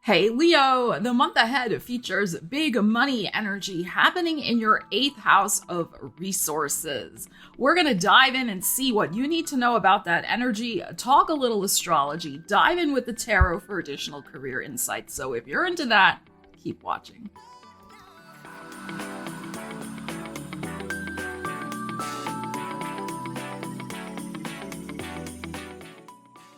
Hey Leo, the month ahead features big money energy happening in your 8th house of resources. We're going to dive in and see what you need to know about that energy, talk a little astrology, dive in with the tarot for additional career insights. So if you're into that, keep watching.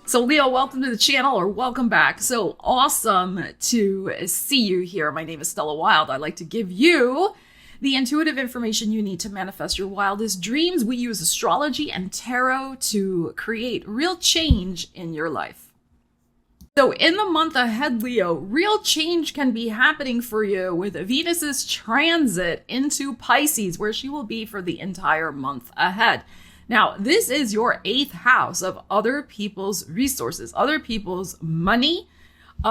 So Leo, welcome to the channel, or welcome back. So awesome to see you here. My name is Stella Wilde. I like to give you the intuitive information you need to manifest your wildest dreams. We use astrology and tarot to create real change in your life. So in the month ahead, Leo, real change can be happening for you with Venus's transit into Pisces, where she will be for the entire month ahead. Now, this is your 8th house of other people's resources, other people's money.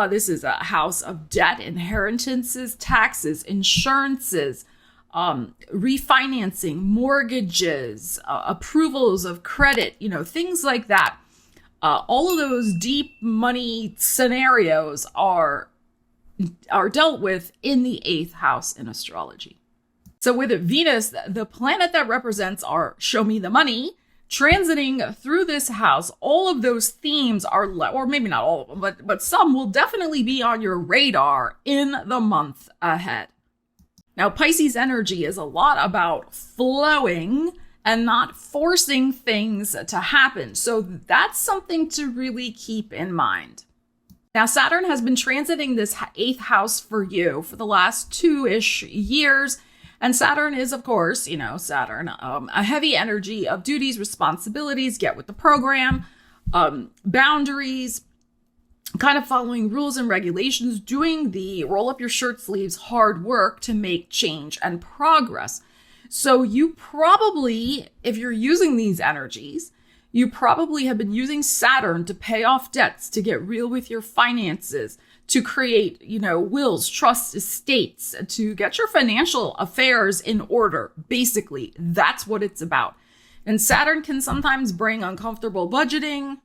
This is a house of debt, inheritances, taxes, insurances, refinancing, mortgages, approvals of credit, things like that. All of those deep money scenarios are dealt with in the 8th house in astrology. So with Venus, the planet that represents our show me the money, transiting through this house, all of those themes are, or maybe not all of them, but some will definitely be on your radar in the month ahead. Now, Pisces energy is a lot about flowing and not forcing things to happen. So that's something to really keep in mind. Now, Saturn has been transiting this 8th house for you for the last 2-ish years. And Saturn is, of course, Saturn, a heavy energy of duties, responsibilities, get with the program, boundaries, kind of following rules and regulations, doing the roll up your shirt sleeves hard work to make change and progress. So you probably, if you're using these energies, you probably have been using Saturn to pay off debts, to get real with your finances, to create, wills, trusts, estates, to get your financial affairs in order. Basically, that's what it's about. And Saturn can sometimes bring uncomfortable budgeting,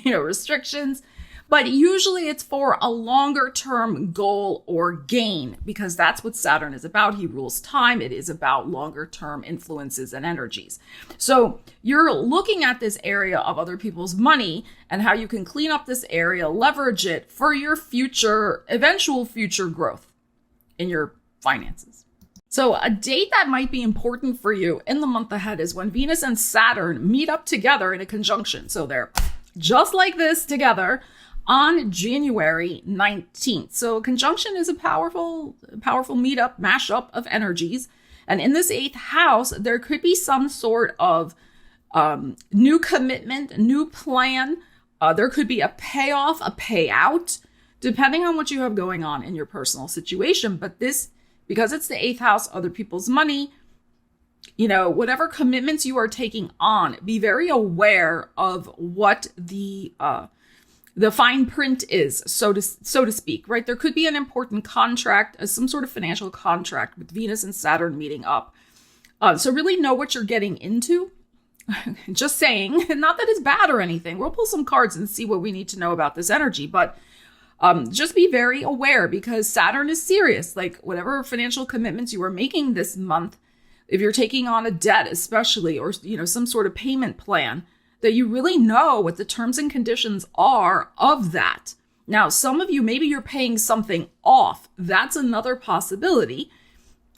restrictions, but usually it's for a longer term goal or gain, because that's what Saturn is about. He rules time. It is about longer term influences and energies. So you're looking at this area of other people's money and how you can clean up this area, leverage it for your eventual future growth in your finances. So a date that might be important for you in the month ahead is when Venus and Saturn meet up together in a conjunction. So they're just like this together on January 19th. So conjunction is a powerful meetup, mashup of energies. And in this 8th house, there could be some sort of new commitment, new plan. There could be a payoff, a payout, depending on what you have going on in your personal situation. But this, because it's the 8th house, other people's money, whatever commitments you are taking on, be very aware of what the fine print is, so to speak, right? There could be an important contract, some sort of financial contract with Venus and Saturn meeting up. So really know what you're getting into. Just saying, not that it's bad or anything. We'll pull some cards and see what we need to know about this energy, but just be very aware, because Saturn is serious. Like whatever financial commitments you are making this month, if you're taking on a debt especially, or some sort of payment plan, that you really know what the terms and conditions are of that. Now, some of you, maybe you're paying something off. That's another possibility.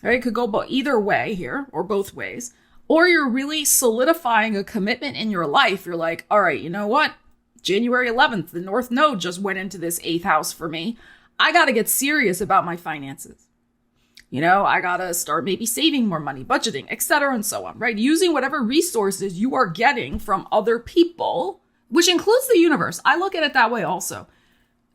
Right? It could go either way here, or both ways. Or you're really solidifying a commitment in your life. You're like, all right, you know what? January 11th, the North Node just went into this 8th house for me. I got to get serious about my finances. I got to start maybe saving more money, budgeting, etc. and so on, right? Using whatever resources you are getting from other people, which includes the universe. I look at it that way also.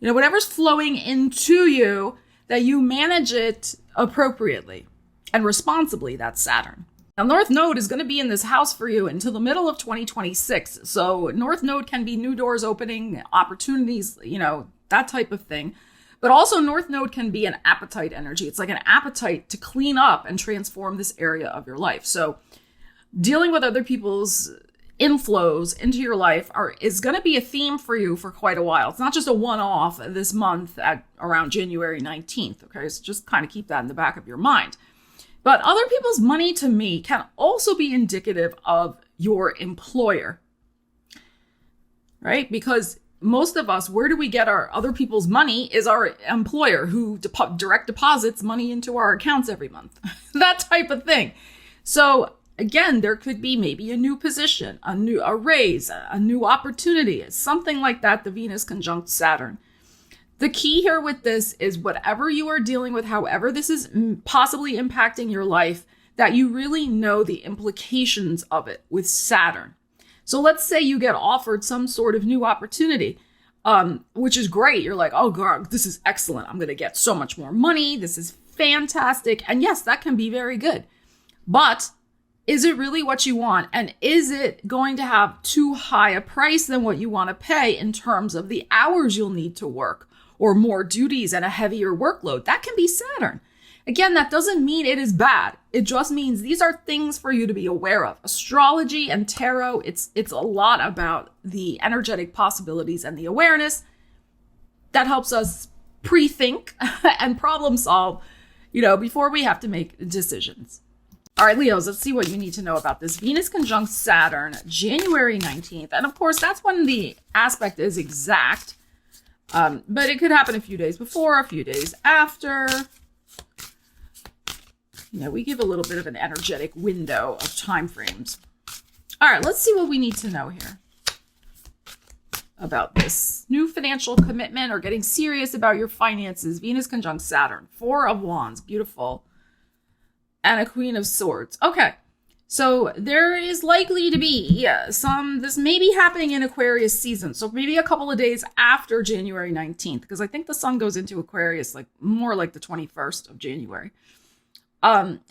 Whatever's flowing into you, that you manage it appropriately and responsibly. That's Saturn. Now, North Node is going to be in this house for you until the middle of 2026. So North Node can be new doors opening, opportunities, that type of thing. But also North Node can be an appetite energy. It's like an appetite to clean up and transform this area of your life. So dealing with other people's inflows into your life is going to be a theme for you for quite a while. It's not just a one-off this month at around January 19th. Okay, so just kind of keep that in the back of your mind. But other people's money, to me, can also be indicative of your employer, right? Because most of us, where do we get our other people's money is our employer, who direct deposits money into our accounts every month. That type of thing. So again, there could be maybe a new position, a raise, a new opportunity, something like that, the Venus conjunct Saturn. The key here with this is whatever you are dealing with, however this is possibly impacting your life, that you really know the implications of it with Saturn. So let's say you get offered some sort of new opportunity, which is great. You're like, oh God, this is excellent. I'm going to get so much more money. This is fantastic. And yes, that can be very good. But is it really what you want? And is it going to have too high a price than what you want to pay in terms of the hours you'll need to work, or more duties and a heavier workload? That can be Saturn. Again, that doesn't mean it is bad. It just means these are things for you to be aware of. Astrology and tarot, it's a lot about the energetic possibilities and the awareness that helps us pre-think and problem solve, before we have to make decisions. All right, Leos, let's see what you need to know about this Venus conjunct Saturn, January 19th. And of course, that's when the aspect is exact. But it could happen a few days before, a few days after. We give a little bit of an energetic window of time frames. All right, let's see what we need to know here about this new financial commitment or getting serious about your finances. Venus conjunct Saturn, 4 of Wands, beautiful. And a Queen of Swords. Okay, so there is likely to be this may be happening in Aquarius season. So maybe a couple of days after January 19th, because I think the sun goes into Aquarius more like the 21st of January.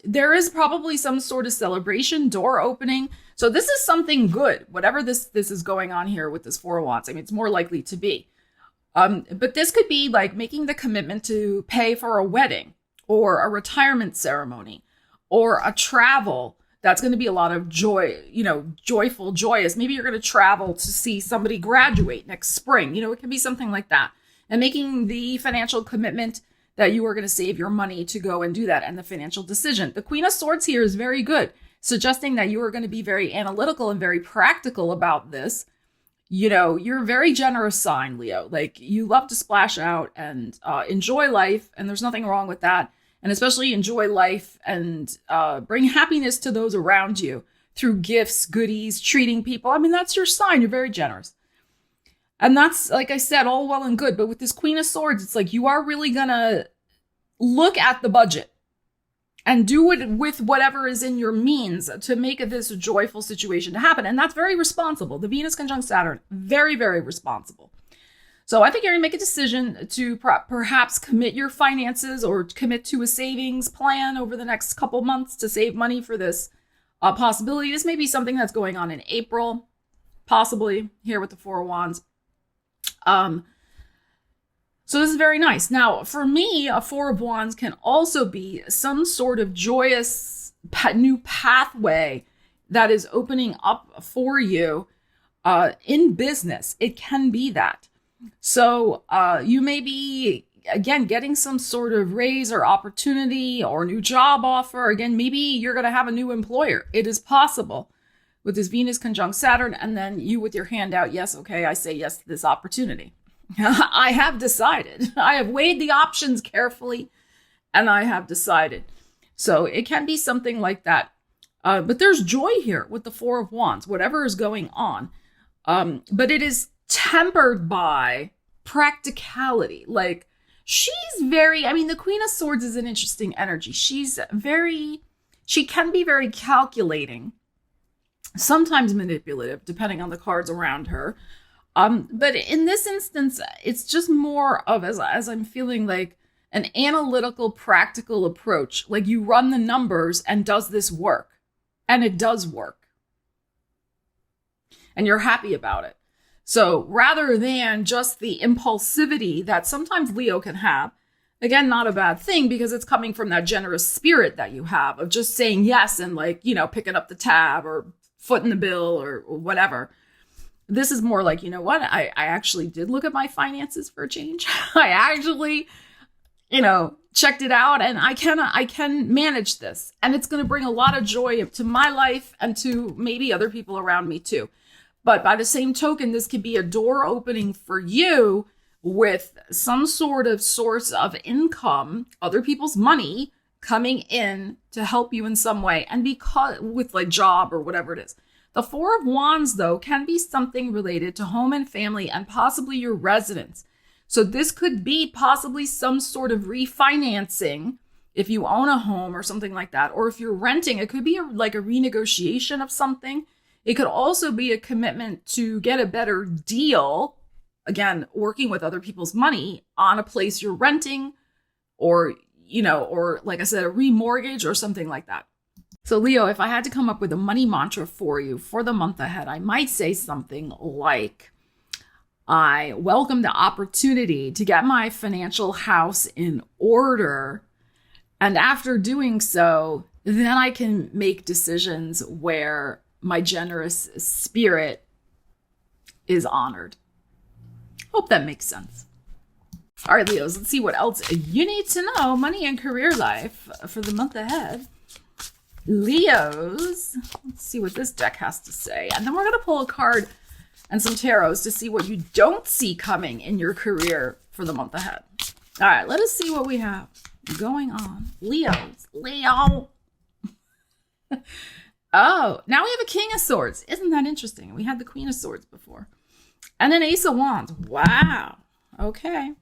There is probably some sort of celebration, door opening. So this is something good, whatever this is going on here with this 4 of Wands. I mean, it's more likely to be. But this could be like making the commitment to pay for a wedding or a retirement ceremony or a travel. That's going to be a lot of joy, joyful, joyous. Maybe you're going to travel to see somebody graduate next spring. It can be something like that. And making the financial commitment that you are going to save your money to go and do that, and the financial decision. The Queen of Swords here is very good, suggesting that you are going to be very analytical and very practical about this. You're a very generous sign, Leo. Like, you love to splash out and enjoy life, and there's nothing wrong with that. And especially enjoy life and bring happiness to those around you through gifts, goodies, treating people. I mean, that's your sign. You're very generous. And that's, like I said, all well and good. But with this Queen of Swords, it's like you are really going to look at the budget and do it with whatever is in your means to make this a joyful situation to happen. And that's very responsible. The Venus conjunct Saturn, very, very responsible. So I think you're going to make a decision to perhaps commit your finances or commit to a savings plan over the next couple months to save money for this possibility. This may be something that's going on in April, possibly here with the 4 of Wands. So this is very nice. Now, for me, a 4 of Wands can also be some sort of joyous new pathway that is opening up for you in business. It can be that. So you may be, again, getting some sort of raise or opportunity or new job offer. Again, maybe you're going to have a new employer. It is possible with this Venus conjunct Saturn, and then you with your hand out, yes, okay, I say yes to this opportunity. I have decided. I have weighed the options carefully, and I have decided. So it can be something like that. But there's joy here with the 4 of Wands, whatever is going on. But it is tempered by practicality. Like, she's the Queen of Swords is an interesting energy. She can be very calculating, sometimes manipulative, depending on the cards around her. But in this instance, it's just more of, as I'm feeling, like an analytical, practical approach. Like, you run the numbers and does this work? And it does work. And you're happy about it. So rather than just the impulsivity that sometimes Leo can have, again, not a bad thing because it's coming from that generous spirit that you have of just saying yes and picking up the tab or foot in the bill or whatever. This is more like, you know what? I actually did look at my finances for a change. I actually, checked it out, and I can manage this. And it's going to bring a lot of joy to my life and to maybe other people around me too. But by the same token, this could be a door opening for you with some sort of source of income, other people's money coming in to help you in some way. And because with like job or whatever it is. The Four of Wands, though, can be something related to home and family and possibly your residence. So this could be possibly some sort of refinancing if you own a home or something like that. Or if you're renting, it could be like a renegotiation of something. It could also be a commitment to get a better deal. Again, working with other people's money on a place you're renting or like I said, a remortgage or something like that. So Leo, if I had to come up with a money mantra for you for the month ahead, I might say something like, I welcome the opportunity to get my financial house in order. And after doing so, then I can make decisions where my generous spirit is honored. Hope that makes sense. All right, Leos, let's see what else you need to know. Money and career life for the month ahead. Leos, let's see what this deck has to say. And then we're going to pull a card and some tarots to see what you don't see coming in your career for the month ahead. All right, let us see what we have going on. Leos, Leo. Oh, now we have a King of Swords. Isn't that interesting? We had the Queen of Swords before. And an Ace of Wands. Wow. Okay.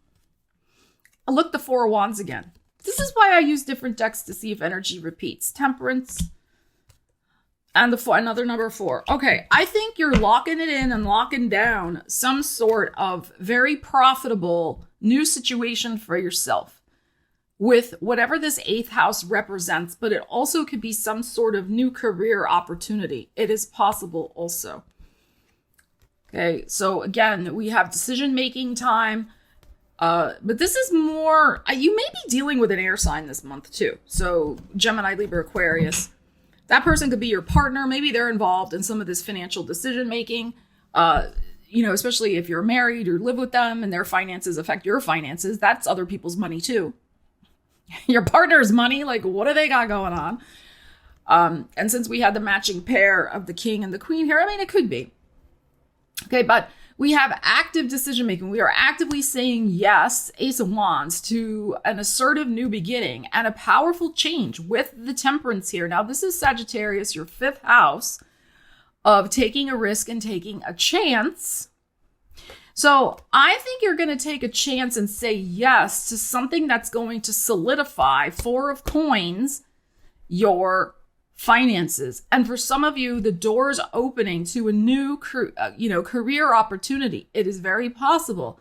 Look, the Four of Wands again. This is why I use different decks to see if energy repeats. Temperance and another number 4. Okay, I think you're locking it in and locking down some sort of very profitable new situation for yourself with whatever this 8th house represents, but it also could be some sort of new career opportunity. It is possible also. Okay, so again, we have decision-making time. But this is more, you may be dealing with an air sign this month too. So Gemini, Libra, Aquarius, that person could be your partner. Maybe they're involved in some of this financial decision making, especially if you're married or live with them and their finances affect your finances. That's other people's money too. Your partner's money, like what do they got going on? And since we had the matching pair of the King and the Queen here, I mean, it could be. Okay, but we have active decision making. We are actively saying yes, Ace of Wands, to an assertive new beginning and a powerful change with the Temperance here. Now, this is Sagittarius, your 5th house of taking a risk and taking a chance. So I think you're going to take a chance and say yes to something that's going to solidify, 4 of Coins, your finances. And for some of you, the door's opening to a new career opportunity. It is very possible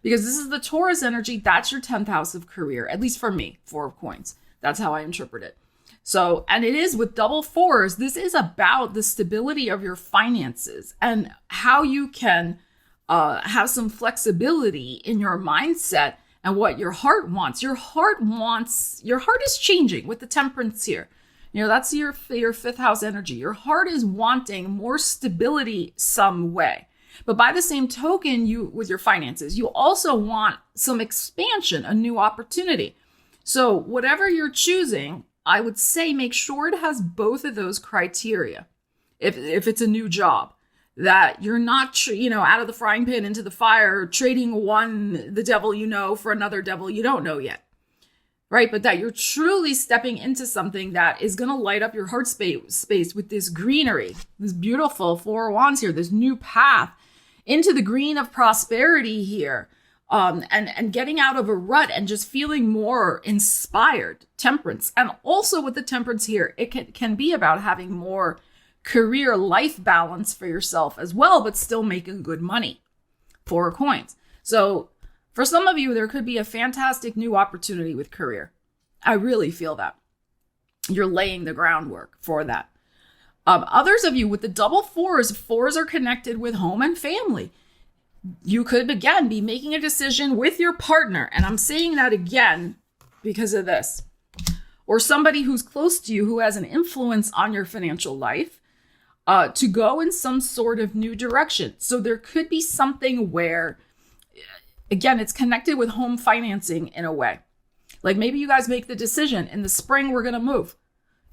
because this is the Taurus energy. That's your 10th house of career, at least for me, 4 of Coins. That's how I interpret it. So, and it is with double 4s. This is about the stability of your finances and how you can have some flexibility in your mindset and what your heart wants. Your heart is changing with the Temperance here. That's your 5th house energy. Your heart is wanting more stability some way. But by the same token, with your finances, you also want some expansion, a new opportunity. So whatever you're choosing, I would say make sure it has both of those criteria. If it's a new job, that you're not, out of the frying pan into the fire, trading the devil you know for another devil you don't know yet. Right? But that you're truly stepping into something that is going to light up your heart space with this greenery, this beautiful 4 of Wands here, this new path into the green of prosperity here, and getting out of a rut and just feeling more inspired. Temperance. And also with the Temperance here, it can be about having more career life balance for yourself as well, but still making good money. 4 of Coins. So for some of you, there could be a fantastic new opportunity with career. I really feel that. You're laying the groundwork for that. Others of you with the double 4s are connected with home and family. You could, again, be making a decision with your partner. And I'm saying that again because of this. Or somebody who's close to you who has an influence on your financial life. to go in some sort of new direction. So there could be something where, again, it's connected with home financing in a way. Like maybe you guys make the decision in the spring, we're going to move.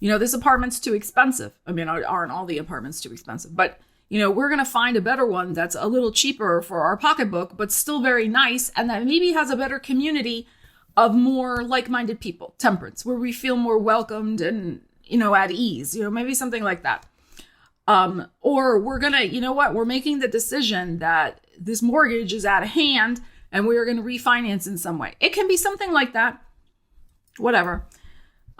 This apartment's too expensive. I mean, aren't all the apartments too expensive? But, we're going to find a better one that's a little cheaper for our pocketbook, but still very nice. And that maybe has a better community of more like-minded people, temperance, where we feel more welcomed and, at ease, maybe something like that. Or we're going to, we're making the decision that this mortgage is out of hand and we're going to refinance in some way. It can be something like that. Whatever.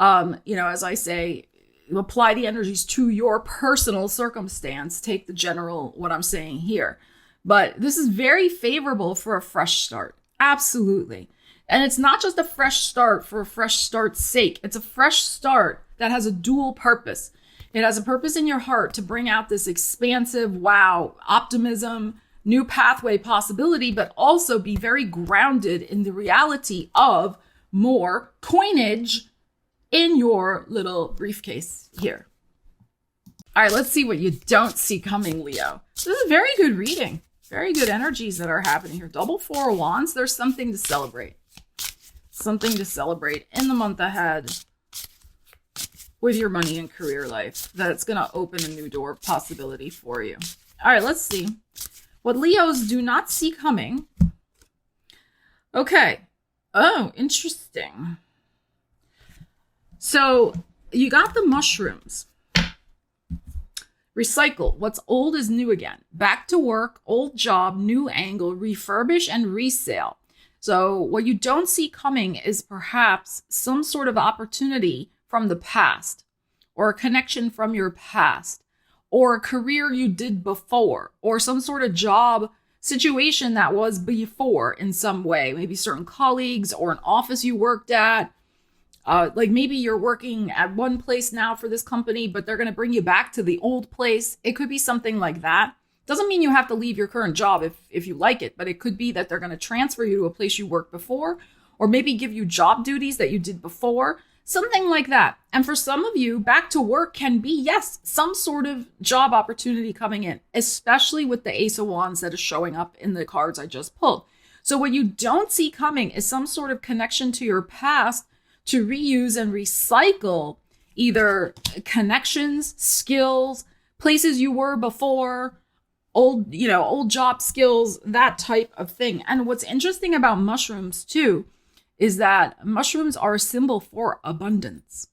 As I say, apply the energies to your personal circumstance. Take the general, what I'm saying here. But this is very favorable for a fresh start. Absolutely. And it's not just a fresh start for a fresh start's sake. It's a fresh start that has a dual purpose. It has a purpose in your heart to bring out this expansive, wow, optimism, new pathway possibility, but also be very grounded in the reality of more coinage in your little briefcase here. All right, let's see what you don't see coming, Leo. This is a very good reading. Very good energies that are happening here. Double Four of Wands. There's something to celebrate. Something to celebrate in the month ahead with your money and career life. That's going to open a new door possibility for you. All right, let's see what Leos do not see coming. Okay. Oh, interesting. So you got the mushrooms. Recycle. What's old is new again. Back to work, old job, new angle, refurbish and resale. So what you don't see coming is perhaps some sort of opportunity from the past, or a connection from your past, or a career you did before, or some sort of job situation that was before in some way. Maybe certain colleagues or an office you worked at. Like maybe you're working at one place now for this company, but they're going to bring you back to the old place. It could be something like that. Doesn't mean you have to leave your current job if you like it, but it could be that they're going to transfer you to a place you worked before, or maybe give you job duties that you did before, something like that. And for some of you, back to work can be, yes, some sort of job opportunity coming in, especially with the Ace of Wands that is showing up in the cards I just pulled. So what you don't see coming is some sort of connection to your past to reuse and recycle either connections, skills, places you were before, old job skills, that type of thing. And what's interesting about mushrooms too is that mushrooms are a symbol for abundance.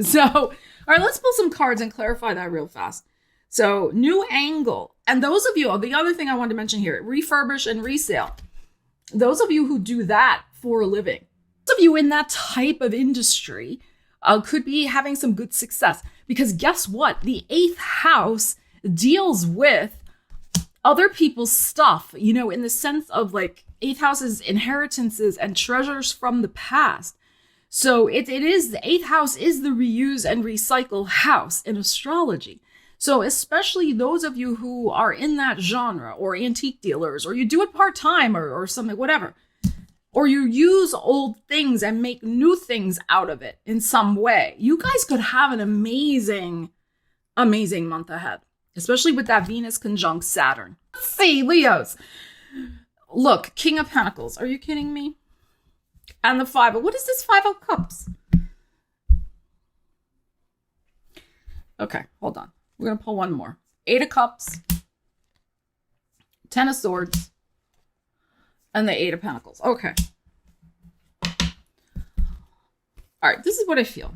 So, all right, let's pull some cards and clarify that real fast. So, new angle. And those of you, the other thing I wanted to mention here, refurbish and resale. Those of you who do that for a living, those of you in that type of industry could be having some good success. Because guess what? The 8th house deals with other people's stuff, in the sense of like 8th house is inheritances and treasures from the past. So it is, the 8th house is the reuse and recycle house in astrology. So especially those of you who are in that genre, or antique dealers, or you do it part-time or something, whatever, or you use old things and make new things out of it in some way, you guys could have an amazing, amazing month ahead, especially with that Venus conjunct Saturn. Let's see, Leos. Look, King of Pentacles. Are you kidding me? And the what is this 5 of Cups? Okay, hold on. We're going to pull one more. 8 of Cups, 10 of Swords, and the 8 of Pentacles. Okay. All right, this is what I feel.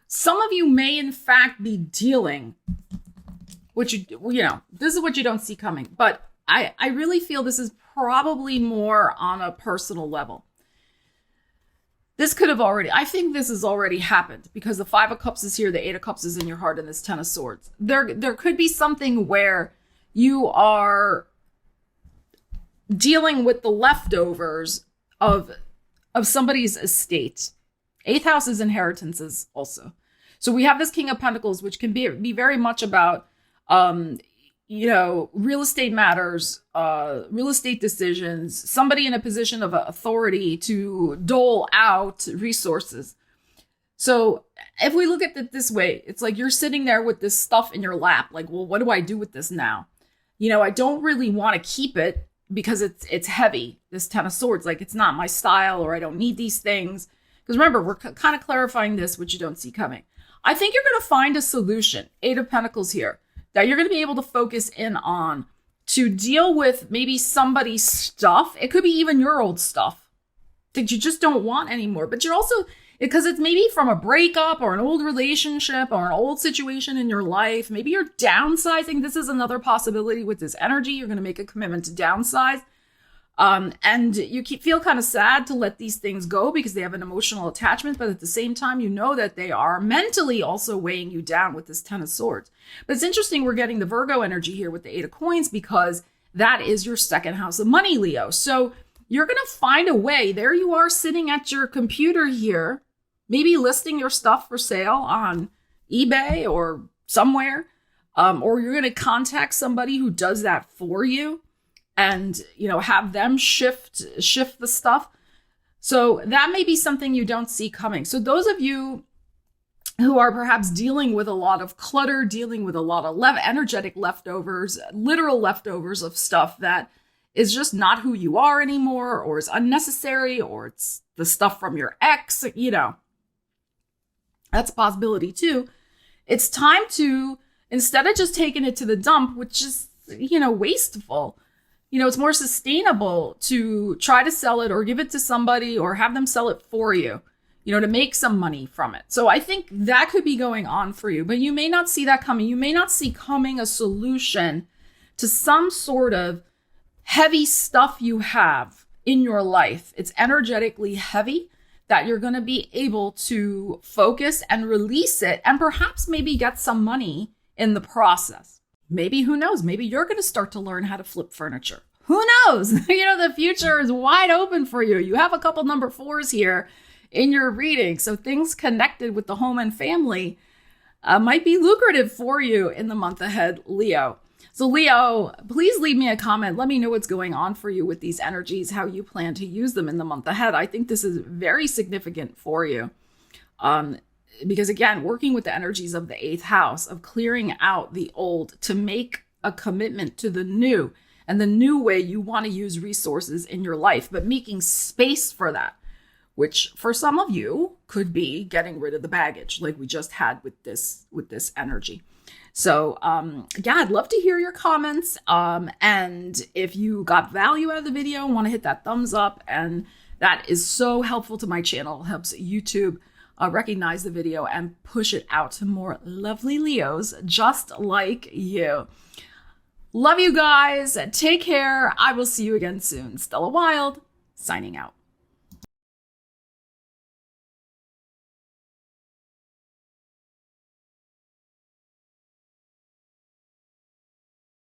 Some of you may, in fact, be dealing, which this is what you don't see coming. But I really feel this is probably more on a personal level. This could have I think this has already happened, because the 5 of Cups is here, the 8 of Cups is in your heart, and this 10 of Swords. There could be something where you are dealing with the leftovers of somebody's estate. 8th house is inheritances also. So we have this King of Pentacles, which can be very much about, real estate matters, real estate decisions, somebody in a position of authority to dole out resources. So if we look at it this way, it's like you're sitting there with this stuff in your lap. Like, well, what do I do with this now? I don't really want to keep it because it's heavy, this Ten of Swords. Like, it's not my style, or I don't need these things. Because remember, we're kind of clarifying this, which you don't see coming. I think you're going to find a solution, Eight of Pentacles here, that you're going to be able to focus in on to deal with maybe somebody's stuff. It could be even your old stuff that you just don't want anymore. But you're also, because it's maybe from a breakup or an old relationship or an old situation in your life. Maybe you're downsizing. This is another possibility with this energy. You're going to make a commitment to downsize. And you feel kind of sad to let these things go because they have an emotional attachment. But at the same time, you know that they are mentally also weighing you down with this Ten of Swords. But it's interesting, we're getting the Virgo energy here with the Eight of Coins because that is your second house of money, Leo. So you're going to find a way. There you are sitting at your computer here, maybe listing your stuff for sale on eBay or somewhere. Or you're going to contact somebody who does that for you and, have them shift the stuff. So that may be something you don't see coming. So those of you who are perhaps dealing with a lot of clutter, dealing with a lot of energetic leftovers, literal leftovers of stuff that is just not who you are anymore, or is unnecessary, or it's the stuff from your ex, that's a possibility too. It's time to, instead of just taking it to the dump, which is, wasteful, it's more sustainable to try to sell it or give it to somebody or have them sell it for you, to make some money from it. So I think that could be going on for you, but you may not see that coming. You may not see coming a solution to some sort of heavy stuff you have in your life. It's energetically heavy that you're going to be able to focus and release it and perhaps maybe get some money in the process. Maybe, who knows, maybe you're going to start to learn how to flip furniture. Who knows? The future is wide open for you. You have a couple number 4s here in your reading. So things connected with the home and family might be lucrative for you in the month ahead, Leo. So Leo, please leave me a comment. Let me know what's going on for you with these energies, how you plan to use them in the month ahead. I think this is very significant for you. Because again, working with the energies of the 8th house, of clearing out the old to make a commitment to the new and the new way you want to use resources in your life, but making space for that, which for some of you could be getting rid of the baggage like we just had with this energy. So, I'd love to hear your comments. And if you got value out of the video, want to hit that thumbs up. And that is so helpful to my channel, helps YouTube recognize the video and push it out to more lovely Leos just like you. Love you guys. Take care. I will see you again soon. Stella Wilde, signing out.